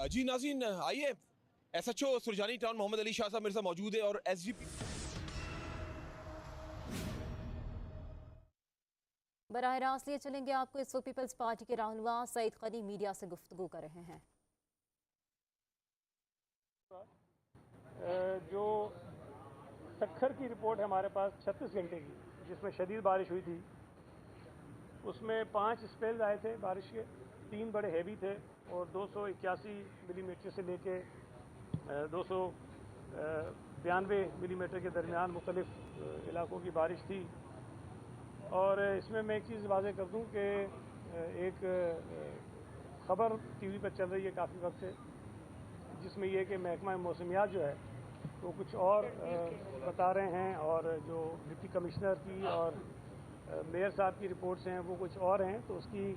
जी नाज़रीन, आइए SHO Surjani town Mohammad Ali Shah साहब मेरे साथ मौजूद है और SGP बराह रास्त लिए चलेंगे आपको। इस वक्त पीपल्स पार्टी के रहनुमा सईद कनी मीडिया से गुफ्तगू कर रहे हैं। जो सक्खर की रिपोर्ट है हमारे पास 36 घंटे की, जिसमें शदीद बारिश हुई थी, उसमें 5 स्पेल्स आए थे बारिश के, 3 बड़े हैवी थे और 281 मिलीमीटर से लेके 292 मिलीमीटर के दरमियान मुख्तलिफ इलाकों की बारिश थी। और इसमें मैं एक चीज़ वाज़ेह कर दूं कि एक ख़बर टीवी पर चल रही है काफ़ी वक्त से, जिसमें यह कि महकमा मौसमियात जो है वो कुछ और बता रहे हैं और जो डिप्टी कमिश्नर की और मेयर साहब की रिपोर्ट्स हैं वो कुछ और हैं। तो उसकी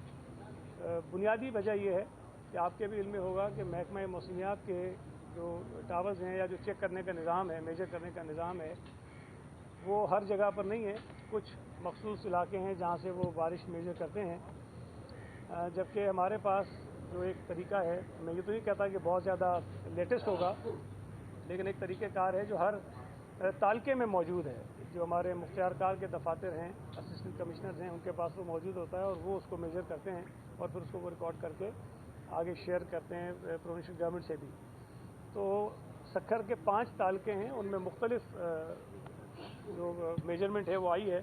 बुनियादी वजह यह है कि आपके भी इल्म में होगा कि महकमा मौसमियात के जो टावर्स हैं या जो चेक करने का निज़ाम है, मेजर करने का निज़ाम है, वो हर जगह पर नहीं है। कुछ मखसूस इलाके हैं जहाँ से वो बारिश मेजर करते हैं, जबकि हमारे पास जो एक तरीका है, मैं ये तो नहीं कहता कि बहुत ज़्यादा लेटेस्ट होगा, लेकिन एक तरीक़ेकार है जो हर तालके में मौजूद है। जो हमारे मुख्तियारकार के दफातर हैं, असिस्टेंट कमिश्नर्स हैं, उनके पास वो मौजूद होता है और वो उसको मेजर करते हैं और फिर उसको वो रिकॉर्ड करके आगे शेयर करते हैं प्रोविंशियल गवर्नमेंट से भी। तो सक्खर के 5 तालके हैं, उनमें मुख्तलिफ जो मेजरमेंट है वो आई है।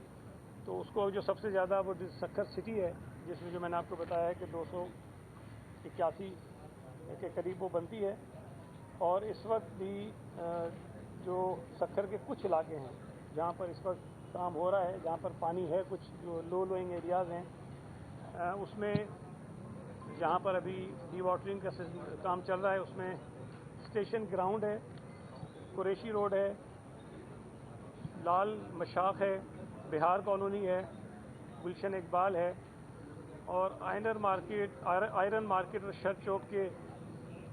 तो उसको जो सबसे ज़्यादा वो सक्खर सिटी है, जिसमें जो मैंने आपको बताया है कि 281 के करीब वो बनती है। और इस वक्त भी जो सक्खर के कुछ इलाके हैं जहाँ पर इस वक्त काम हो रहा है, जहाँ पर पानी है, कुछ जो लोइंग एरियाज़ हैं, उसमें जहाँ पर अभी डी वाटरिंग का काम चल रहा है, उसमें स्टेशन ग्राउंड है, कुरैशी रोड है, लाल मशाक है, बिहार कॉलोनी है, गुलशन इकबाल है और आयरन मार्केट और शर्ट चौक के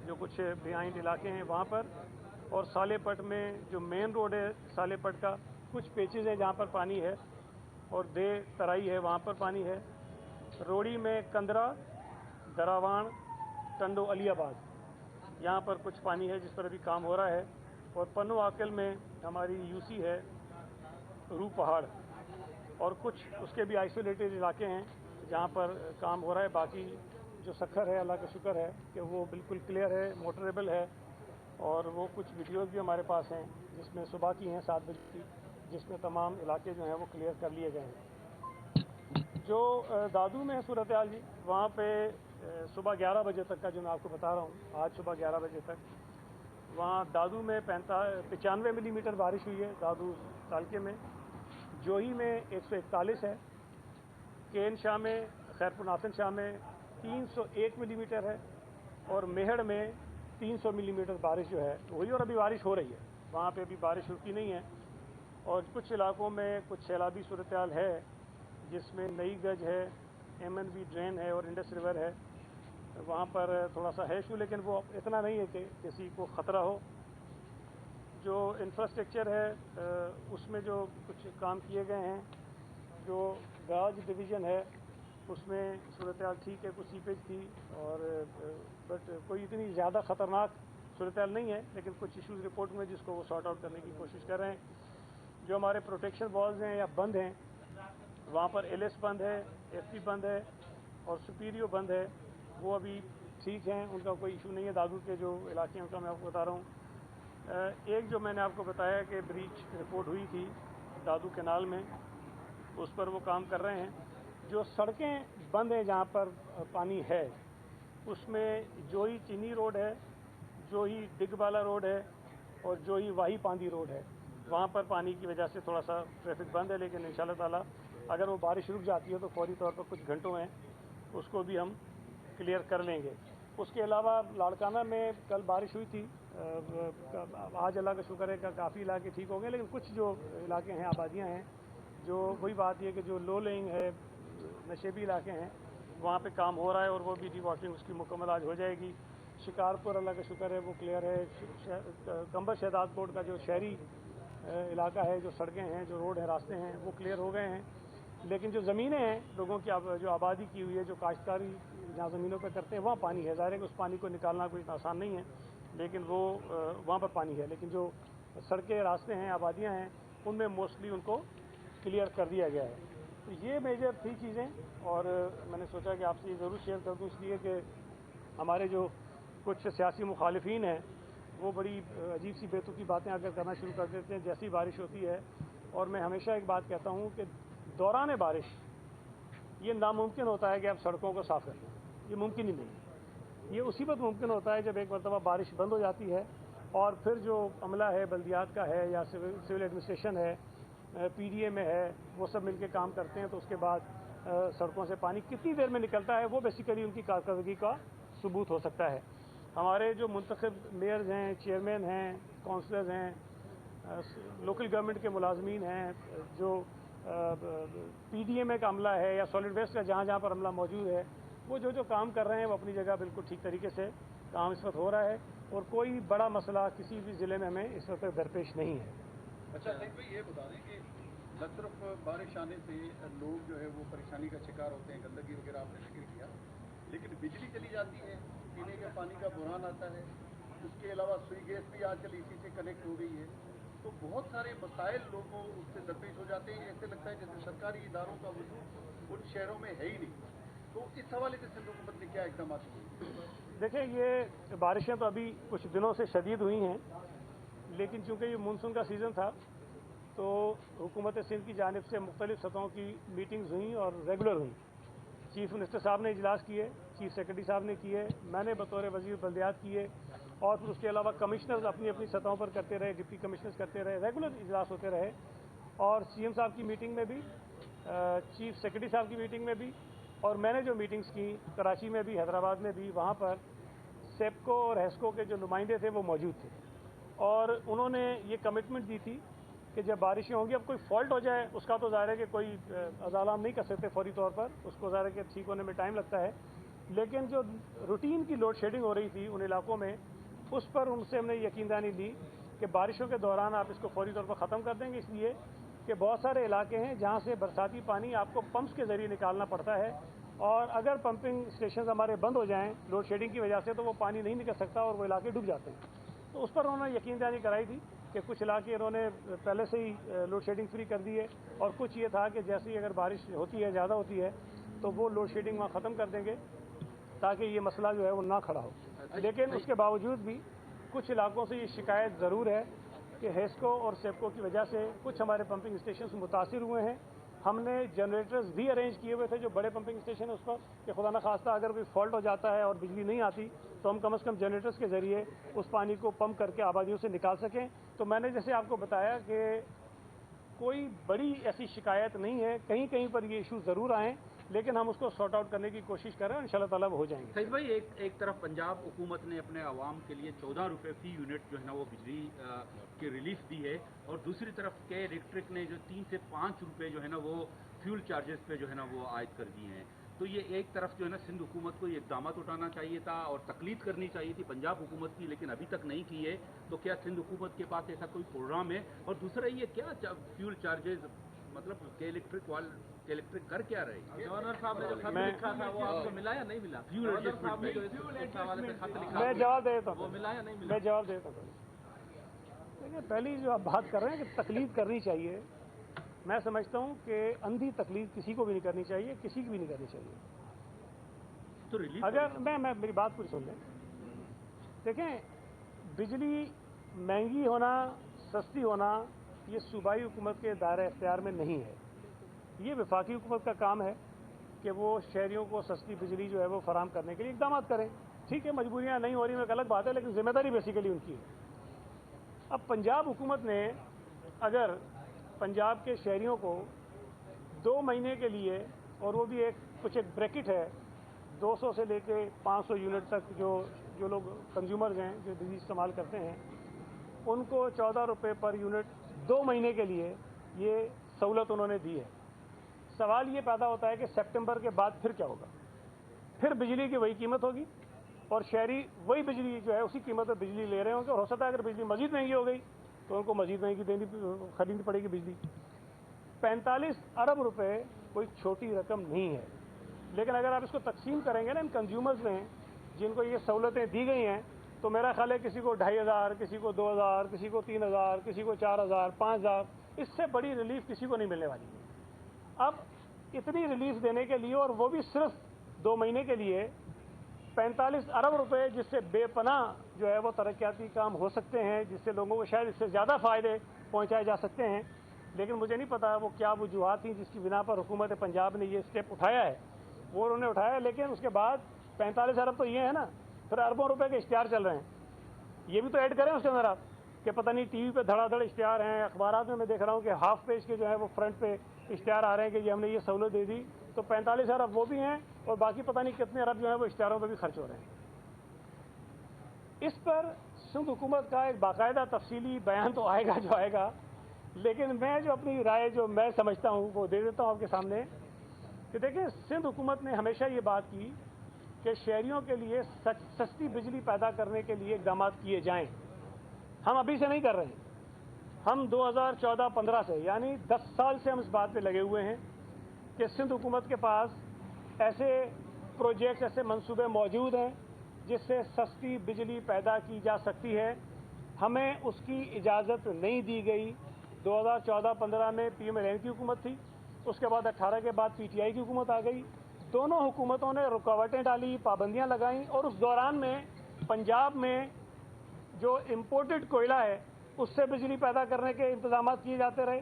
जो कुछ बिहाइंड इलाके हैं वहाँ पर, और सालेपट में जो मेन रोड है सालेपट का कुछ पेचेज है जहाँ पर पानी है, और दे तराई है वहाँ पर पानी है। रोड़ी में कंदरा, दरावान, टंडो, अलियाबाद, यहाँ पर कुछ पानी है जिस पर अभी काम हो रहा है। और पन्नू आकल में हमारी यूसी है, रू पहाड़, और कुछ उसके भी आइसोलेटेड इलाके हैं जहाँ पर काम हो रहा है। बाकी जो सक्खर है, अल्लाह का शुक्र है कि वो बिल्कुल क्लियर है, मोटरेबल है, और वो कुछ वीडियोज़ भी हमारे पास हैं जिसमें सुबह की हैं 7 बजे की, जिसमें तमाम इलाके जो हैं वो क्लियर कर लिए गए हैं। जो दादू में है सूरत हाल जी, वहाँ पे सुबह 11 बजे तक का जो मैं आपको बता रहा हूँ, आज सुबह 11 बजे तक वहाँ दादू में 95 मिलीमीटर बारिश हुई है दादू तालके में। जोही में 141 है, केन शाह में, खैरपुर नासन शाह में 301 मिलीमीटर है, और मेहड़ में 300 मिलीमीटर बारिश जो है वही, और अभी बारिश हो रही है वहाँ पे, अभी बारिश रुकी नहीं है। और कुछ इलाकों में कुछ सैलाबी सूरत हाल है, जिसमें नई गज है, MNV ड्रेन है और इंडस रिवर है, वहाँ पर थोड़ा सा है इशू, लेकिन वो इतना नहीं है कि किसी को ख़तरा हो। जो इंफ्रास्ट्रक्चर है उसमें जो कुछ काम किए गए हैं, जो गाज डिवीज़न है उसमें सूरत हाल ठीक है, कुछ सीपेज थी, और बट कोई इतनी ज़्यादा ख़तरनाक सूरत हाल नहीं है, लेकिन कुछ इश्यूज़ रिपोर्ट में जिसको वो सॉर्ट आउट करने की कोशिश कर रहे हैं। जो हमारे प्रोटेक्शन वॉल्स हैं या बंद हैं, वहाँ पर LS बंद है, FP बंद है और सुपीरियो बंद है, वो अभी ठीक हैं, उनका कोई इशू नहीं है। दादू के जो इलाके हैं उनका मैं आपको बता रहा हूँ। एक जो मैंने आपको बताया कि ब्रीच रिपोर्ट हुई थी दादू कैनाल में, उस पर वो काम कर रहे हैं। जो सड़कें बंद हैं जहाँ पर पानी है, उसमें जोही चीनी रोड है, जोही डिगबाला रोड है और जोही वाही पांदी रोड है। वहाँ पर पानी की वजह से थोड़ा सा ट्रैफिक बंद है, लेकिन इंशाल्लाह ताला अगर वो बारिश रुक जाती है तो फौरी तौर पर कुछ घंटों में उसको भी हम क्लियर कर लेंगे। उसके अलावा लाड़काना में कल बारिश हुई थी, आज अल्लाह का शुक्र है कि काफ़ी इलाके ठीक हो गए, लेकिन कुछ जो इलाके हैं, आबादियाँ हैं, जो वही बात ये कि जो लो लेइंग है, नशेबी इलाके हैं, वहाँ पे काम हो रहा है और वो भी डी वाटरिंग उसकी मुकम्मल आज हो जाएगी। शिकारपुर अल्लाह का शुक्र है वो क्लियर है। कंबर शहदाद कोट का जो शहरी इलाका है, जो सड़कें हैं, जो रोड हैं, रास्ते हैं, वो क्लियर हो गए हैं, लेकिन जो ज़मीनें हैं लोगों की जो आबादी की हुई है, जो काश्तकारी जहाँ ज़मीनों पे करते हैं वहाँ पानी है। ज़ाहिर है कि उस पानी को निकालना कोई आसान नहीं है, लेकिन वो वहाँ पर पानी है। लेकिन जो सड़कें, रास्ते हैं, आबादियाँ हैं, उनमें मोस्टली उनको क्लियर कर दिया गया है। तो ये मेजर थी चीज़ें, और मैंने सोचा कि आपसे ये ज़रूर शेयर कर दूँ, इसलिए कि हमारे जो कुछ सियासी मुखालिफिन हैं वो बड़ी अजीब सी बेतुकी बातें आकर करना शुरू कर देते हैं जैसी बारिश होती है। और मैं हमेशा एक बात कहता हूँ कि दौरान बारिश ये नामुमकिन होता है कि आप सड़कों को साफ़ कर लें, ये मुमकिन ही नहीं। ये उसी वक्त मुमकिन होता है जब एक मरतबा बारिश बंद हो जाती है और फिर जो अमला है, बल्दियात का है या सिविल एडमिनिस्ट्रेशन है, PDA में है, वो सब मिलके काम करते हैं। तो उसके बाद सड़कों से पानी कितनी देर में निकलता है वो बेसिकली उनकी कारकर्दगी का सबूत हो सकता है। हमारे जो मुंतखब मेयर्स हैं, चेयरमैन हैं, काउंसलर्स हैं, लोकल गवर्नमेंट के मुलाजमीन हैं, जो PDA में का अमला है या सॉलिड वेस्ट का जहाँ जहाँ पर अमला मौजूद है, वो जो काम कर रहे हैं वो अपनी जगह बिल्कुल ठीक तरीके से काम इस वक्त हो रहा है और कोई बड़ा मसला किसी भी ज़िले में हमें इस वक्त दरपेश नहीं है। अच्छा सही भाई, ये बता दें कि न सिर्फ बारिश आने से लोग जो है वो परेशानी का शिकार होते हैं, गंदगी वगैरह आपने जिक्र किया, लेकिन बिजली चली जाती है, पीने के पानी का बुरहान आता है, उसके अलावा सुई गैस भी आजकल इसी से कनेक्ट हो गई है। तो बहुत सारे मसाइल लोगों उससे दरपेश हो जाते हैं। ऐसे लगता है जैसे सरकारी इदारों का वजूद उन शहरों में है ही नहीं। तो इस हवाले से सिंध हुकूमत ने क्या इकदाम किए? देखिए, ये बारिशें तो अभी कुछ दिनों से शदीद हुई हैं, लेकिन चूँकि ये मानसून का सीज़न था तो हुकूमत सिंध की जानिब से मुख्तलिफ सतहों की मीटिंग्स हुई और रेगुलर हुई। चीफ मिनिस्टर साहब ने इजलास किए, चीफ सेक्रेटरी साहब ने किए, मैंने बतौर वज़ीर बल्दियात किए, और फिर उसके अलावा कमिश्नर्स अपनी अपनी सतहों पर करते रहे, डिप्टी कमिश्नर्स करते रहे, रेगुलर इजलास होते रहे। और CM साहब की मीटिंग में भी, चीफ सेक्रेटरी साहब की मीटिंग में भी, और मैंने जो मीटिंग्स की कराची में भी, हैदराबाद में भी, वहाँ पर सेपको और हेस्को के जो नुमाइंदे थे वो मौजूद थे और उन्होंने ये कमिटमेंट दी थी कि जब बारिशें होंगी, अब कोई फॉल्ट हो जाए उसका तो ज़ाहिर है कि कोई अजाला हम नहीं कर सकते फौरी तौर पर, उसको ज़ाहिर है कि ठीक होने में टाइम लगता है, लेकिन जो रूटीन की लोड शेडिंग हो रही थी उन इलाकों में, उस पर उनसे हमने यकीनदानी ली कि बारिशों के दौरान आप इसको फौरी तौर पर ख़त्म कर देंगे, इसलिए कि बहुत सारे इलाके हैं जहाँ से बरसाती पानी आपको पंप्स के ज़रिए निकालना पड़ता है, और अगर पंपिंग स्टेशन हमारे बंद हो जाएं लोड शेडिंग की वजह से तो वो पानी नहीं निकल सकता और वो इलाके डूब जाते हैं। तो उस पर उन्होंने यकीनदानी कराई थी कि कुछ इलाके उन्होंने पहले से ही लोड शेडिंग फ्री कर दी है, और कुछ ये था कि जैसे ही अगर बारिश होती है, ज़्यादा होती है, तो वो लोड शेडिंग वहाँ ख़त्म कर देंगे ताकि ये मसला जो है वो ना खड़ा हो। लेकिन उसके बावजूद भी कुछ इलाकों से ये शिकायत ज़रूर है कि हेस्को और सेपको की वजह से कुछ हमारे पंपिंग स्टेशन मुतासिर हुए हैं। हमने जनरेटर्स भी अरेंज किए हुए थे जो बड़े पंपिंग स्टेशन है उस पर, कि खुदा न खास्ता अगर कोई फॉल्ट हो जाता है और बिजली नहीं आती तो हम कम से कम जनरेटर्स के ज़रिए उस पानी को पंप करके आबादियों से निकाल सकें। तो मैंने जैसे आपको बताया कि कोई बड़ी ऐसी शिकायत नहीं है, कहीं कहीं पर ये इशू ज़रूर आए, लेकिन हम उसको सॉर्ट आउट करने की कोशिश कर रहे हैं, इंशाल्लाह ताला वो हो जाएंगे। सईद भाई, एक तरफ पंजाब हुकूमत ने अपने आवाम के लिए 14 रुपये फी यूनिट जो है ना वो बिजली की रिलीफ दी है, और दूसरी तरफ के इलेक्ट्रिक ने जो 3 से 5 रुपये जो है ना वो फ्यूल चार्जेस पे जो है ना वो आयद कर दिए हैं। तो ये एक तरफ जो है ना सिंध हुकूमत को ये इक़दाम उठाना चाहिए था और तकलीद करनी चाहिए थी पंजाब हुकूमत की, लेकिन अभी तक नहीं की है। तो क्या सिंध हुकूमत के पास ऐसा कोई प्रोग्राम है? और दूसरा ये क्या फ्यूल चार्जेस मतलब के इलेक्ट्रिक कर क्या रहे? गवर्नर साहब ने जो खत लिखा था वो आपको मिला या नहीं मिला? फ्यूल साहब ने जो इस हवाले से खत लिखा मैं जवाब देता हूँ, वो मिला या नहीं मिला? मैं जवाब देता हूँ। देखिए, पहली जो आप बात कर रहे हैं कि तकलीद करनी चाहिए, मैं समझता हूँ कि अंधी तकलीद किसी को भी नहीं करनी चाहिए, किसी की भी नहीं करनी चाहिए। तो रिलीफ अगर मैं मेरी बात पूरी सुन लें। देखें, बिजली महंगी होना, सस्ती होना, ये सूबाई हुकूमत के दायरे इख्तियार में नहीं है। ये वफाकी हुकूमत का काम है कि वो शहरियों को सस्ती बिजली जो है वो फराहम करने के लिए इक़दाम करें। ठीक है, मजबूरियाँ नहीं हो रही, एक अलग बात है, लेकिन जिम्मेदारी बेसिकली उनकी है। अब पंजाब हुकूमत ने अगर पंजाब के शहरियों को 2 महीने के लिए, और वो भी कुछ एक ब्रैकेट है, 200 से लेके 500 यूनिट तक जो लोग कंज्यूमर्स हैं जो बिजली इस्तेमाल करते हैं, उनको 14 रुपये पर यूनिट 2 महीने के लिए ये सहूलत उन्होंने दी है। सवाल ये पैदा होता है कि सितंबर के बाद फिर क्या होगा? फिर बिजली की वही कीमत होगी और शहरी वही बिजली जो है उसी कीमत पर बिजली ले रहे होंगे, और हो सकता है अगर बिजली मजीद महंगी हो गई तो उनको मजीद महंगी खरीदनी पड़ेगी बिजली। 45 अरब रुपए कोई छोटी रकम नहीं है। लेकिन अगर आप इसको तकसीम करेंगे ना इन कंज्यूमर्स में जिनको ये सहूलतें दी गई हैं, तो मेरा ख्याल है किसी को 2500, किसी को 2000, किसी को 3000, किसी को 4000, 5000, इससे बड़ी रिलीफ किसी को नहीं मिलने वाली है। अब इतनी रिलीफ देने के लिए, और वो भी सिर्फ 2 महीने के लिए, 45 अरब रुपए, जिससे बेपनाह जो है वो तरक्याती काम हो सकते हैं, जिससे लोगों को शायद इससे ज़्यादा फ़ायदे पहुंचाए जा सकते हैं। लेकिन मुझे नहीं पता वो क्या वजूहत थी जिसकी बिना पर हुकूमत पंजाब ने ये स्टेप उठाया है, वो उन्होंने उठाया। लेकिन उसके बाद 45 अरब तो ये है ना, फिर अरबों रुपए के इश्तिहार चल रहे हैं, ये भी तो ऐड करें उसके अंदर आप, कि पता नहीं टीवी पे धड़ाधड़ इश्तिहार हैं, अखबारात में मैं देख रहा हूँ कि हाफ पेज के जो है वो फ्रंट पे इश्तिहार आ रहे हैं कि ये हमने ये सहूलत दे दी। तो 45 अरब वो भी हैं, और बाकी पता नहीं कितने अरब जो है वो इश्तिहारों पर भी खर्च हो रहे हैं। इस पर सिंध हुकूमत का एक बाकायदा तफसीली बयान तो आएगा जो आएगा, लेकिन मैं जो अपनी राय जो मैं समझता हूँ वो दे देता हूँ आपके सामने कि देखिए, सिंध हुकूमत ने हमेशा ये बात की कि शहरियों के लिए सस्ती बिजली पैदा करने के लिए इक़दाम किए जाएं। हम अभी से नहीं कर रहे हैं, हम 2014-15 से, यानी 10 साल से हम इस बात पे लगे हुए हैं कि सिंध हुकूमत के पास ऐसे प्रोजेक्ट्स, ऐसे मंसूबे मौजूद हैं जिससे सस्ती बिजली पैदा की जा सकती है। हमें उसकी इजाज़त नहीं दी गई। 2014-15 में PMLN की हुकूमत थी, उसके बाद 18 के बाद PTI की हुकूमत आ गई। दोनों हुकूमतों ने रुकावटें डाली, पाबंदियां लगाईं, और उस दौरान में पंजाब में जो इम्पोर्टेड कोयला है उससे बिजली पैदा करने के इंतजाम किए जाते रहे,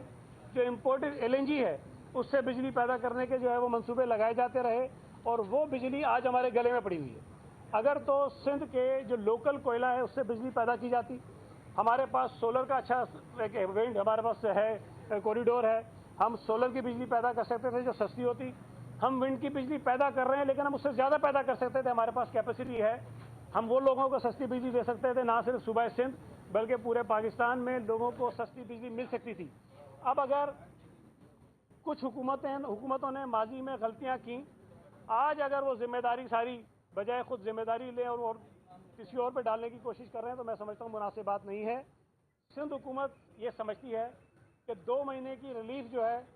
जो इम्पोर्टेड LNG है उससे बिजली पैदा करने के जो है वो मंसूबे लगाए जाते रहे, और वो बिजली आज हमारे गले में पड़ी हुई है। अगर तो सिंध के जो लोकल कोयला है उससे बिजली पैदा की जाती, हमारे पास सोलर का अच्छा एक विंड हमारे पास है, कॉरिडोर है, हम सोलर की बिजली पैदा कर सकते थे जो सस्ती होती। हम विंड की बिजली पैदा कर रहे हैं, लेकिन हम उससे ज़्यादा पैदा कर सकते थे, हमारे पास कैपेसिटी है। हम वो लोगों को सस्ती बिजली दे सकते थे, ना सिर्फ सूबा सिंध बल्कि पूरे पाकिस्तान में लोगों को सस्ती बिजली मिल सकती थी। अब अगर कुछ हुकूमतों ने माजी में गलतियां की, आज अगर वो जिम्मेदारी सारी बजाय खुद जिम्मेदारी लें और किसी और पे डालने की कोशिश कर रहे हैं, तो मैं समझता हूँ मुनासिब बात नहीं है। सिंध हुकूमत ये समझती है कि 2 महीने की रिलीफ जो है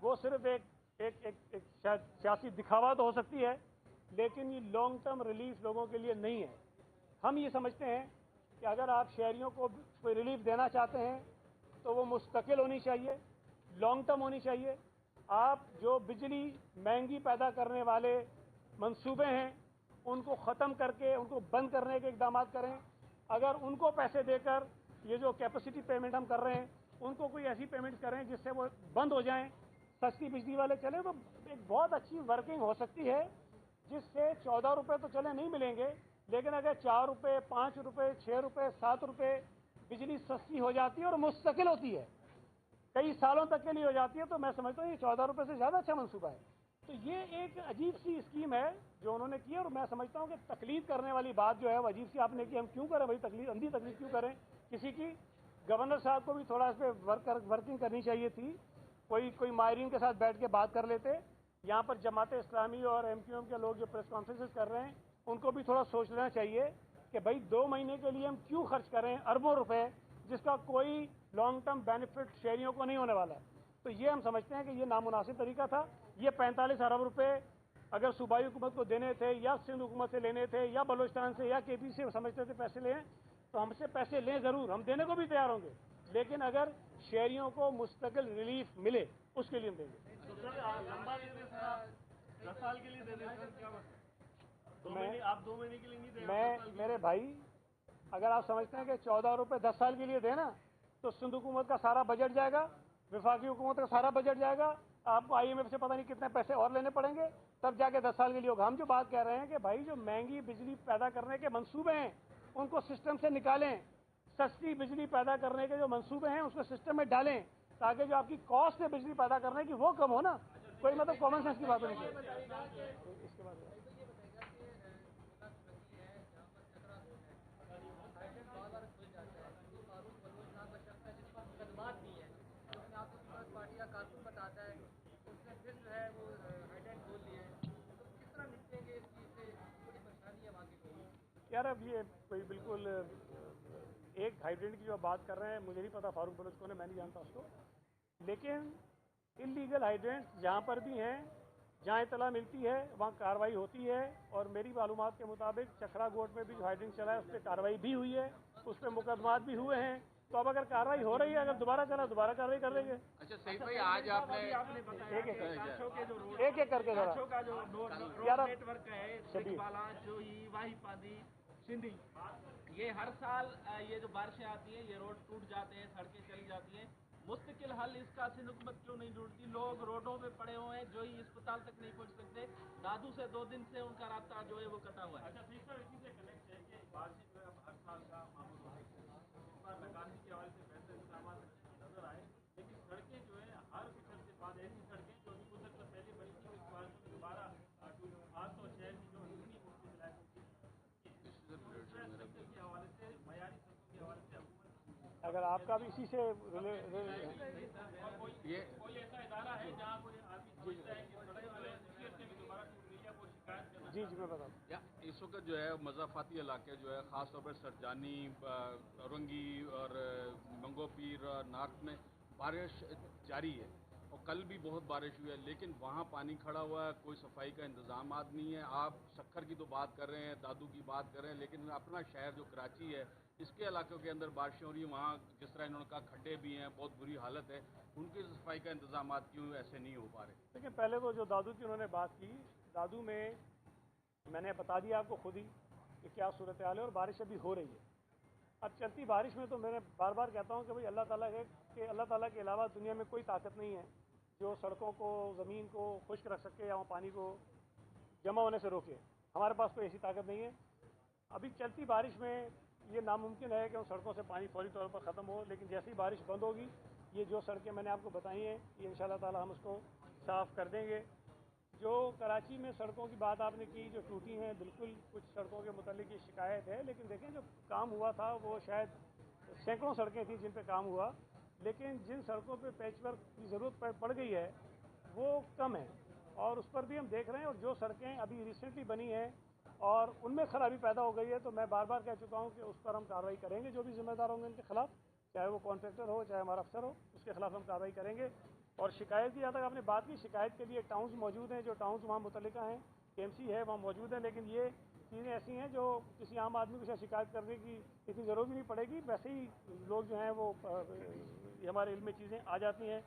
वो सिर्फ एक सियासी दिखावा तो हो सकती है, लेकिन ये लॉन्ग टर्म रिलीफ लोगों के लिए नहीं है। हम ये समझते हैं कि अगर आप शहरियों को कोई रिलीफ देना चाहते हैं तो वो मुस्तकिल होनी चाहिए, लॉन्ग टर्म होनी चाहिए। आप जो बिजली महंगी पैदा करने वाले मंसूबे हैं उनको ख़त्म करके उनको बंद करने के इक़दाम करें। अगर उनको पैसे देकर ये जो कैपेसिटी पेमेंट हम कर रहे हैं उनको कोई ऐसी पेमेंट करें जिससे वो बंद हो जाएं, सस्ती बिजली वाले चले, तो एक बहुत अच्छी वर्किंग हो सकती है, जिससे 14 रुपये तो चले नहीं मिलेंगे, लेकिन अगर 4 रुपये, 5 रुपये, 6 रुपये, 7 रुपये बिजली सस्ती हो जाती है और मुस्तकिल होती है, कई सालों तक के लिए हो जाती है, तो मैं समझता हूँ ये 14 रुपये से ज़्यादा अच्छा मंसूबा है। तो ये एक अजीब सी स्कीम है जो उन्होंने की, और मैं समझता हूँ कि तकलीद करने वाली बात जो है वो अजीब सी आपने की। हम क्यों करें भाई, अंधी तकलीद क्यों करें किसी की? गवर्नर साहब को भी थोड़ा इस पर वर्किंग करनी चाहिए थी, कोई माहिरीन के साथ बैठ के बात कर लेते। यहाँ पर जमात इस्लामी और MQM के लोग जो प्रेस कॉन्फ्रेंसेस कर रहे हैं उनको भी थोड़ा सोच लेना चाहिए कि भाई 2 महीने के लिए हम क्यों खर्च करें अरबों रुपए, जिसका कोई लॉन्ग टर्म बेनिफिट शहरियों को नहीं होने वाला है। तो ये हम समझते हैं कि ये नामुनासिब तरीका था। ये 45 अरब रुपए अगर सूबाई हुकूमत को देने थे, या सिंध हुकूमत से लेने थे, या बलोचिस्तान से, या KP से समझते थे पैसे लें, तो हमसे पैसे लें ज़रूर, हम देने को भी तैयार होंगे, लेकिन अगर शहरियों को मुस्तकिल रिलीफ मिले उसके लिए हम देंगे। 10 साल के लिए देने क्या मतलब? आप 2 महीने के लिए नहीं मैं मेरे भाई, अगर आप समझते हैं कि 14 रुपये 10 साल के लिए देना, तो सिंध हुकूमत का सारा बजट जाएगा, वफाकी हुकूमत का सारा बजट जाएगा, आपको IMF से पता नहीं कितने पैसे और लेने पड़ेंगे, तब जाके 10 साल के लिए होगा। हम जो बात कह रहे हैं कि भाई जो महंगी बिजली पैदा करने के मंसूबे हैं उनको सिस्टम से निकालें, सस्ती बिजली पैदा करने के जो मंसूबे हैं उसको सिस्टम में डालें, ताकि जो आपकी कॉस्ट है बिजली पैदा करने की वो कम हो ना। कोई मतलब कॉमन सेंस की बात नहीं है। इसके बाद यार, अब ये कोई बिल्कुल एक हाइड्रेंट की जो बात कर रहे हैं, मुझे नहीं पता फारूक बलोच कौन है, मैं नहीं जानता उसको, लेकिन इलीगल हाइड्रेंट्स जहाँ पर भी हैं जहाँ इतला मिलती है वहाँ कार्रवाई होती है, और मेरी मालूमात के मुताबिक चखरा गोट में भी जो हाइड्रिंग चला है उस पर कार्रवाई भी हुई है, उस पर मुकदमात भी हुए हैं। तो अब अगर कार्रवाई हो रही है, अगर दोबारा चला दोबारा कार्रवाई कर लेंगे। अच्छा सईद भाई, आज आपने बताया एक कि कांचो के जो रोड एक करके जरा कांचो का जो रोड यार नेटवर्क है, सिकबाला, जोही, वाहीपादी, सिंधी, ये हर साल ये जो बारिशें आती हैं ये रोड टूट जाते हैं, सड़कें चली जाती हैं। मुस्तकिल हल इसका सिंध हुकूमत क्यों नहीं ढूंढती? लोग रोडों पे पड़े हुए हैं, जो ही अस्पताल तक नहीं पहुंच सकते। दादू से 2 दिन से उनका रास्ता जो है वो कटा हुआ है। अच्छा ठीक सर, इसी से कनेक्ट है कि बारिश जो है हर साल का मामूल होता है, इस बार लगाने के हवाले से बेहतर इंतजाम नजर आए, लेकिन सड़कें जो है हर कुछ के बाद ऐसी सड़कें जो अभी कुछ अर्सा पहले बनी थी उसके बाद में दोबारा आज तो शहर की जो इतनी मुश्किल इलाकों की के हवाले से, मयारी सड़कों के हवाले से अगर आपका भी इसी से कोई ऐसा इदारा है जहाँ कोई आदमी सोचता है कि सड़क जो है इसी अर्से में दोबारा टूट गई है, वो शिकायत करना? जी मैं बताऊँ। या इस वक्त जो है मज़ाफ़ाती इलाके जो है ख़ास तौर पर सरजानी, औरंगी और मंगोपीर और नाक में बारिश जारी है, और कल भी बहुत बारिश हुई है, लेकिन वहाँ पानी खड़ा हुआ है, कोई सफाई का इंतज़ाम नहीं है। आप सक्खर की तो बात कर रहे हैं, दादू की बात कर रहे हैं, लेकिन अपना शहर जो कराची है इसके इलाकों के अंदर बारिशें हो रही हैं, वहाँ जिस तरह इन्होंने कहा खड्डे भी हैं, बहुत बुरी हालत है, उनकी सफाई का इंतज़ाम क्यों ऐसे नहीं हो पा रहे? देखिए, पहले तो जो दादू की उन्होंने बात की, दादू में मैंने बता दिया आपको खुद ही कि क्या सूरत हाल है, और बारिश अभी हो रही है। अब चलती बारिश में तो मैंने बार बार कहता हूँ कि भाई अल्लाह ताला के अलावा दुनिया में कोई ताकत नहीं है जो सड़कों को, ज़मीन को खुश्क रख सके या पानी को जमा होने से रोके। हमारे पास कोई ऐसी ताकत नहीं है। अभी चलती बारिश में ये नामुमकिन है कि उन सड़कों से पानी फौरी तौर पर ख़त्म हो, लेकिन जैसी बारिश बंद होगी, ये जो सड़कें मैंने आपको बताई हैं ये इंशाअल्लाह ताला हम उसको साफ़ कर देंगे। जो कराची में सड़कों की बात आपने की जो टूटी हैं, बिल्कुल कुछ सड़कों के मुतालिक ये शिकायत है, लेकिन देखें जो काम हुआ था वो शायद सैकड़ों सड़कें थी जिन पे काम हुआ, लेकिन जिन सड़कों पे पैचवर्क की ज़रूरत पड़ गई है वो कम है, और उस पर भी हम देख रहे हैं। और जो सड़कें अभी रिसेंटली बनी हैं और उनमें खराबी पैदा हो गई है, तो मैं बार बार कह चुका हूँ कि उस पर हम कार्रवाई करेंगे। जो भी जिम्मेदार होंगे उनके खिलाफ, चाहे वो कॉन्ट्रैक्टर हो चाहे हमारा अफसर हो, उसके खिलाफ हम कार्रवाई करेंगे। और शिकायत की जहाँ तक आपने बात की, शिकायत के लिए टाउन्स मौजूद हैं, जो टाउन्स वहाँ मुतल्लिका हैं, KMC है वहाँ मौजूद है, लेकिन ये चीज़ें ऐसी हैं जो किसी आम आदमी को शिकायत करने की इतनी ज़रूरत भी नहीं पड़ेगी। वैसे ही लोग जो हैं वो हमारे इल्म में चीज़ें आ जाती हैं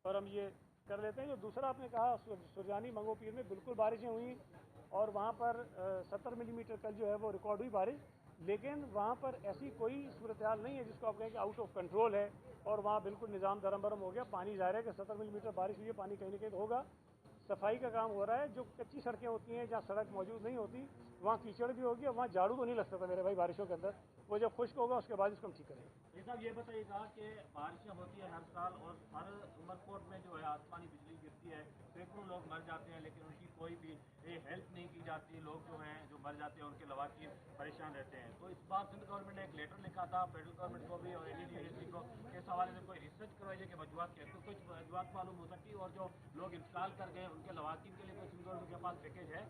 और हम ये कर लेते हैं। जो दूसरा आपने कहा, सुरजानी मंगोपीर में बिल्कुल बारिशें हुई, और वहाँ पर 70 मिलीमीटर कल जो है वो रिकॉर्ड हुई बारिश, लेकिन वहाँ पर ऐसी कोई सूरत हाल नहीं है जिसको आप कहें कि आउट ऑफ कंट्रोल है और वहाँ बिल्कुल निज़ाम दरम बरम हो गया। पानी ज़ाहिर है कि 70 मिलीमीटर बारिश हुई है, पानी कहीं ना कहीं तो होगा। सफाई का काम हो रहा है। जो कच्ची सड़कें होती हैं जहाँ सड़क मौजूद नहीं होती, वहाँ कीचड़ भी होगी, और वहाँ झाड़ू तो नहीं लग सकता मेरे भाई बारिशों के अंदर। वो जब खुश्क होगा उसके बाद इसको हम ठीक करेंगे। साहब ये बताइएगा कि बारिशें होती हैं हर साल, और हर उमरकोट में जो है आसमानी बिजली गिरती है, सैकड़ों लोग मर जाते हैं, लेकिन उनकी कोई भी हेल्प नहीं की जाती। लोग जो हैं जो मर जाते हैं उनके लवाकिन परेशान रहते हैं। तो इस बार सिंध गवर्नमेंट ने एक लेटर लिखा था फेडरल गवर्नमेंट को भी और ADDC को, इस हवाले से कोई रिसर्च करवाइए कि वजूहत क्या, तो कुछ वजूहत मालूम हो सकती है, और जो लोग इंतकाल कर गए उनके लवाकिन के लिए कोई सिंध गवर्नमेंट के पास पैकेज है?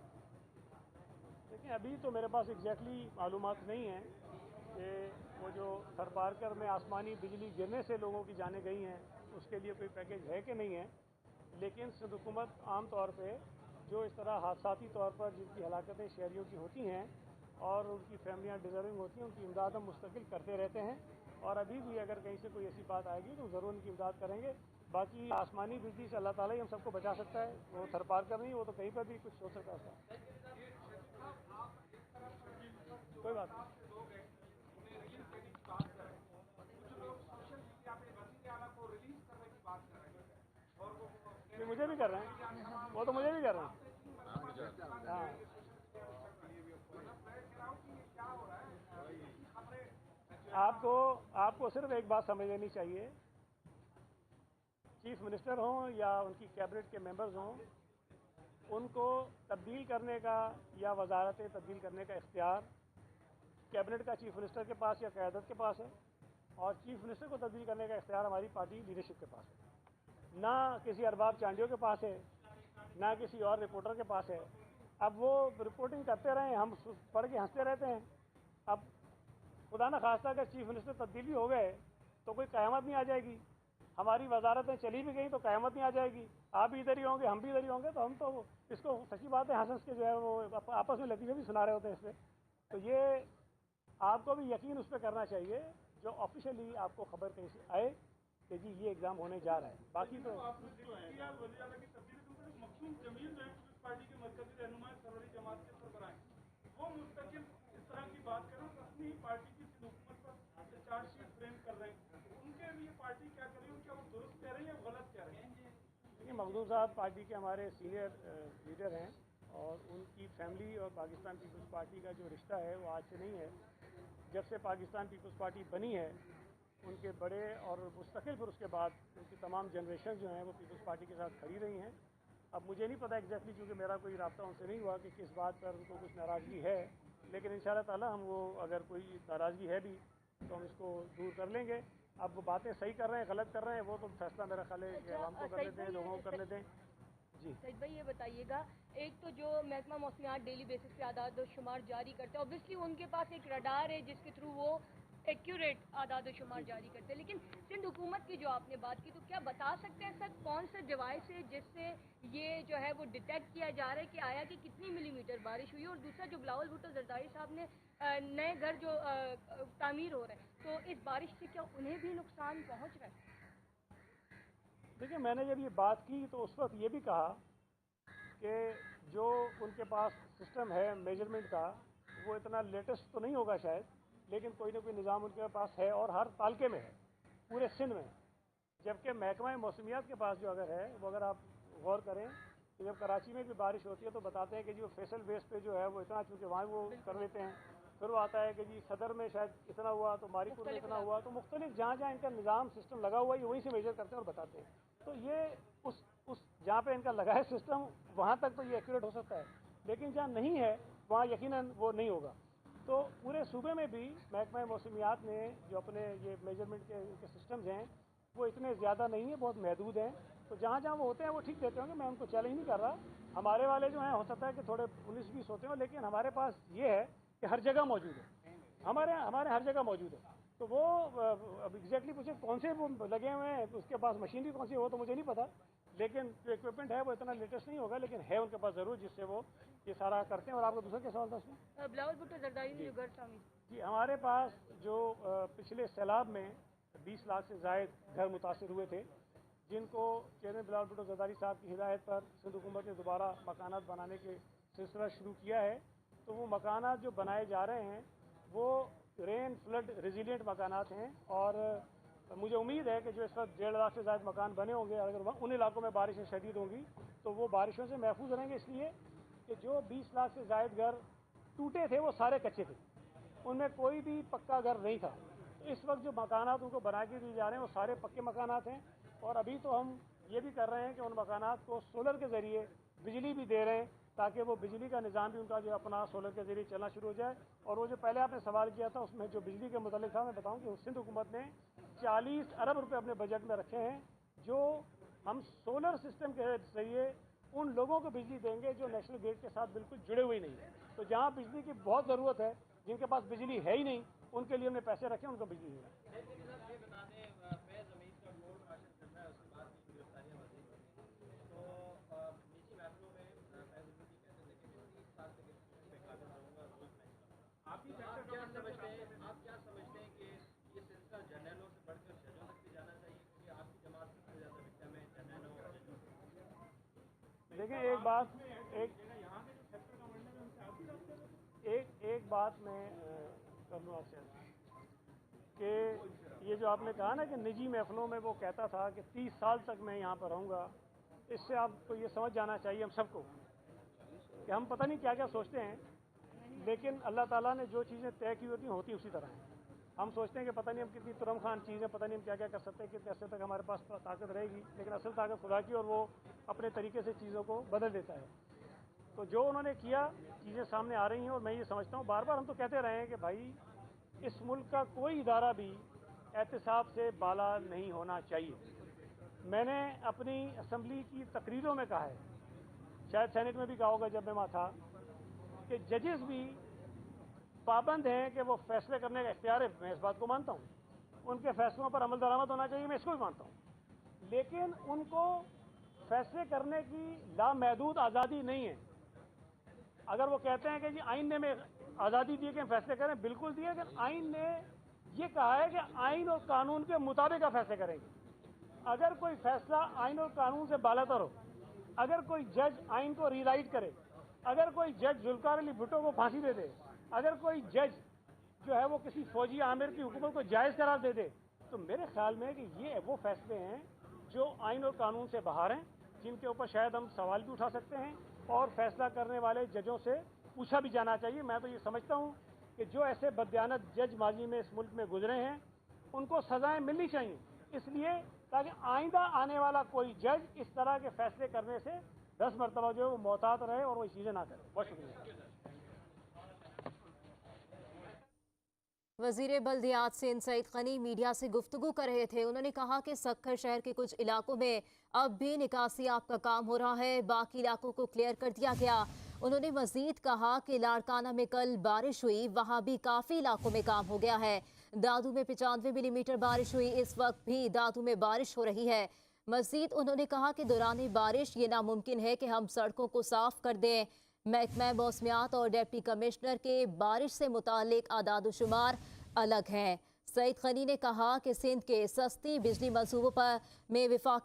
देखिए, अभी तो मेरे पास एग्जैक्टली मालूमात नहीं है कि वो जो थरपारकर में आसमानी बिजली गिरने से लोगों की जानें गई हैं उसके लिए कोई पैकेज है कि नहीं है, लेकिन सिंध हुकूमत आम तौर पे जो इस तरह हादसाती तौर पर जिनकी हलाकतें शहरियों की होती हैं और उनकी फैमिलियाँ डिज़र्विंग होती हैं, उनकी इमदाद हम मुस्तकिल करते रहते हैं, और अभी भी अगर कहीं से कोई ऐसी बात आएगी तो ज़रूर उनकी इमदाद करेंगे। बाकी आसमानी बिजली से अल्लाह ताला ही हम सबको बचा सकता है, वो थरपारकर नहीं, वो तो कहीं पर भी कुछ हो सकता है। कोई बात नहीं। मुझे भी कर रहे हैं, वो तो मुझे भी कर रहे हैं। हाँ, आपको सिर्फ एक बात समझ लेनी चाहिए, चीफ मिनिस्टर हों या उनकी कैबिनेट के मेंबर्स हों, उनको तब्दील करने का या वजारतें तब्दील करने का इख्तियार कैबिनेट का चीफ मिनिस्टर के पास या क़यादत के पास है, और चीफ मिनिस्टर को तब्दील करने का इख्तियार हमारी पार्टी लीडरशिप के पास है। ना किसी अरबाब चांडियों के पास है, ना किसी और रिपोर्टर के पास है। अब वो रिपोर्टिंग करते रहें, हम पढ़ के हंसते रहते हैं। अब खुदा न खास्ता अगर चीफ मिनिस्टर तब्दील भी हो गए तो कोई क़यामत नहीं आ जाएगी। हमारी वजारतें चली भी गई तो क़यामत नहीं आ जाएगी, आप भी इधर ही होंगे, हम भी इधर ही होंगे, तो हम तो इसको सच्ची बात है हंस हंस के जो है वो आपस में लतीफ़े भी सुना रहे होते हैं इस पर। तो ये आपको भी यकीन उस पर करना चाहिए जो ऑफिशियली आपको खबर कहीं से आए कि जी ये एग्ज़ाम होने जा रहा है। बाकी तो मखसूम जमील जो है पार्टी के मरकजी रहनुमा सरवरी जमात के सरबराह हैं, वो मुस्तकिल इस तरह की बात करें और अपनी पार्टी की हुकूमत पर चार्जशीट फ्रेम कर रहे हैं, उनके लिए पार्टी क्या कर रही है, क्या वो दुरुस्त कह रही है या गलत कह रही है? देखिए, मखदूम साहब पार्टी के हमारे सीनियर लीडर हैं और उनकी फैमिली और पाकिस्तान पीपल्स पार्टी का जो रिश्ता है वो आज से नहीं है। जब से पाकिस्तान पीपल्स पार्टी बनी है उनके बड़े और मुस्तकिल फिर उसके बाद उनकी तमाम जनरेशन जो हैं वो पीपल्स पार्टी के साथ खड़ी रही हैं। अब मुझे नहीं पता एग्जैक्टली, क्योंकि मेरा कोई राब्ता उनसे नहीं हुआ कि किस बात पर उनको कुछ नाराज़गी है, लेकिन इंशाअल्लाह ताला हम वो अगर कोई नाराज़गी है भी तो हम इसको दूर कर लेंगे। अब वो बातें सही कर रहे हैं गलत कर रहे हैं वो तो फैसला मेरा ख्याल है कि आवाम को करने दें, लोगों को करने दें। जी सईद भाई ये बताइएगा, एक तो जो महकमा मौसमियात डेली बेसिस पे आदाद और शुमार जारी करते हैं, ऑब्वियसली उनके पास एक रडार है जिसके थ्रू वो एक्यूरेट आदाद और शुमार जारी करते हैं, लेकिन सिंध हुकूमत की जो आपने बात की, तो क्या बता सकते हैं सर कौन सा डिवाइस है जिससे ये जो है वो डिटेक्ट किया जा रहा है कि आया कि कितनी मिलीमीटर बारिश हुई है? और दूसरा, जो बिलावल भुट्टो जरदारी साहब ने नए घर जो तामीर हो रहे हैं, तो इस बारिश से क्या उन्हें भी नुकसान पहुँच रहा है? देखिए, मैंने जब ये बात की तो उस वक्त ये भी कहा कि जो उनके पास सिस्टम है मेजरमेंट का वो इतना लेटेस्ट तो नहीं होगा शायद, लेकिन कोई ना कोई निज़ाम उनके पास है और हर तालके में है, पूरे सिंध में। जबकि महकमा मौसमियात के पास जो अगर है वो अगर आप गौर करें तो जब कराची में भी बारिश होती है तो बताते हैं कि जी वो फेसल बेस पे जो है वो इतना, चूँकि वहाँ वो कर लेते हैं, फिर वो आता है कि जी सदर में शायद इतना हुआ तो मारीपुर में इतना हुआ, तो मुख्तलिफ जहाँ जहाँ इनका निज़ाम सिस्टम लगा हुआ है वहीं से मेजर करते हैं और बताते हैं। तो ये उस जहाँ पे इनका लगा है सिस्टम वहाँ तक तो ये एक्यूरेट हो सकता है, लेकिन जहाँ नहीं है वहाँ यकीनन वो नहीं होगा। तो पूरे सूबे में भी महकमा मौसमियात ने जो अपने ये मेजरमेंट के इनके सिस्टम्स हैं वो इतने ज़्यादा नहीं है, बहुत महदूद हैं। तो जहाँ जहाँ वो होते हैं वो ठीक देते होंगे, मैं उनको चैलेंज नहीं कर रहा। हमारे वाले जो हैं हो सकता है कि थोड़े 19-20 होते हो, लेकिन हमारे पास ये है कि हर जगह मौजूद है, हमारे हर जगह मौजूद है। तो वो अब एग्जैक्टली पूछे कौन से वो लगे हुए हैं, उसके पास मशीनरी कौन सी हो तो मुझे नहीं पता, लेकिन जो इक्विपमेंट है वो इतना लेटेस्ट नहीं होगा, लेकिन है उनके पास ज़रूर जिससे वो ये सारा करते हैं। और आपका दूसरा क्या सवाल था उसमें? बिलावल भुट्टो जरदारी ने जो घर तामीर। जी, हमारे पास जो पिछले सैलाब में 20 लाख से ज़ायद घर मुतासर हुए थे, जिनको चेयरमैन बिलावल भुट्टो जरदारी साहब की हिदायत पर सिंध हुकूमत ने दोबारा मकानात बनाने के सिलसिला शुरू किया है। तो वो मकानात जो बनाए जा रहे हैं वो रेन फ्लड रेजिलिएंट मकानात हैं, और मुझे उम्मीद है कि जो इस वक्त 1.5 लाख से ज़्यादा मकान बने होंगे, अगर उन इलाकों में बारिशें शदीद होंगी तो वो बारिशों से महफूज रहेंगे, इसलिए कि जो 20 लाख से ज़्यादा घर टूटे थे वो सारे कच्चे थे, उनमें कोई भी पक्का घर नहीं था। तो इस वक्त जो मकानात उनको बना के दिए जा रहे हैं वो सारे पक्के मकानात हैं, और अभी तो हम ये भी कर रहे हैं कि उन मकानात को सोलर के ज़रिए बिजली भी दे रहे हैं, ताकि वो बिजली का निज़ाम भी उनका जो अपना सोलर के ज़रिए चलना शुरू हो जाए। और वो जो पहले आपने सवाल किया था उसमें जो बिजली के मुतालिक था, मैं बताऊं कि सिंध हुकूमत ने 40 अरब रुपए अपने बजट में रखे हैं, जो हम सोलर सिस्टम के ज़रिए उन लोगों को बिजली देंगे जो नेशनल ग्रिड के साथ बिल्कुल जुड़े हुए नहीं है। तो जहाँ बिजली की बहुत ज़रूरत है, जिनके पास बिजली है ही नहीं, उनके लिए हमने पैसे रखे, उनको बिजली देना। आप क्या समझते हैं कि ये सिलसिला जर्नलों से बढ़कर जजों तक भी जाना चाहिए, क्योंकि आपकी जमात सबसे ज़्यादा विक्टिम है जर्नलों और जजों? देखिए, एक बात मैं कर लूँ आपसे कि ये जो आपने कहा ना कि निजी महफिलों में वो कहता था कि 30 साल तक मैं यहाँ पर रहूँगा, इससे आपको ये समझ जाना चाहिए हम सबको कि हम पता नहीं क्या क्या सोचते हैं, लेकिन अल्लाह ताला ने जो चीज़ें तय की होती उसी तरह हैं। हम सोचते हैं कि पता नहीं हम कितनी तुरम खान चीज़ें, पता नहीं हम क्या क्या कर सकते हैं, कितने अर्से तक हमारे पास ताकत रहेगी, लेकिन असल ताकत खुदा की, और वो अपने तरीके से चीज़ों को बदल देता है। तो जो उन्होंने किया, चीज़ें सामने आ रही हैं, और मैं ये समझता हूँ, बार बार हम तो कहते रहे हैं कि भाई इस मुल्क का कोई इदारा भी एहतिसाब से बाला नहीं होना चाहिए। मैंने अपनी असम्बली की तकरीरों में कहा है, शायद सेनेट में भी कहा होगा जब मैं वहाँ था, कि जजेस भी पाबंद हैं कि वो फैसले करने का इख्तियार है, मैं इस बात को मानता हूँ, उनके फैसलों पर अमल दरामद होना चाहिए, मैं इसको भी मानता हूँ, लेकिन उनको फैसले करने की लामहदूद आज़ादी नहीं है। अगर वो कहते हैं कि जी आइन ने हमें आज़ादी दी कि हम फैसले करें, बिल्कुल दिए, लेकिन आइन ने ये कहा है कि आइन और कानून के मुताबिक आप फैसले करेंगे। अगर कोई फैसला आइन और कानून से बालातर हो, अगर कोई जज आइन को रीराइट करे, अगर कोई जज जुल्फ़िकार अली भुट्टो को फांसी दे दे, अगर कोई जज जो है वो किसी फौजी आमिर की हुकूमत को जायज़ करार दे दे, तो मेरे ख्याल में कि ये वो फैसले हैं जो आइन और कानून से बाहर हैं, जिनके ऊपर शायद हम सवाल भी उठा सकते हैं और फैसला करने वाले जजों से पूछा भी जाना चाहिए। मैं तो ये समझता हूँ कि जो ऐसे बददियानत जज माजी में इस मुल्क में गुजरे हैं उनको सजाएं मिलनी चाहिए, इसलिए ताकि आइंदा आने वाला कोई जज इस तरह के फैसले करने से 10 मरतबा जो है वो मोहतात रहे और वो चीज़ें ना करे। बहुत शुक्रिया। वज़ीर बल्दियात सिंध सईद ग़नी मीडिया से गुफ्तगू कर रहे थे। उन्होंने कहा कि सक्खर शहर के कुछ इलाकों में अब भी निकासी आप का काम हो रहा है, बाकी इलाकों को क्लियर कर दिया गया। उन्होंने मजीद कहा कि लाड़काना में कल बारिश हुई, वहाँ भी काफ़ी इलाकों में काम हो गया है। दादू में 95 मिलीमीटर बारिश हुई, इस वक्त भी दादू में बारिश हो रही है। मजीद उन्होंने कहा कि दौरान बारिश ये नामुमकिन है कि हम सड़कों को साफ कर दें। महकमा मौसमियात और डिप्टी कमिश्नर के बारिश से मुतालिक आदाद-ओ-शुमार अलग हैं। सईद ग़नी ने कहा कि सिंध के सस्ती बिजली मंसूबों पर में वफाक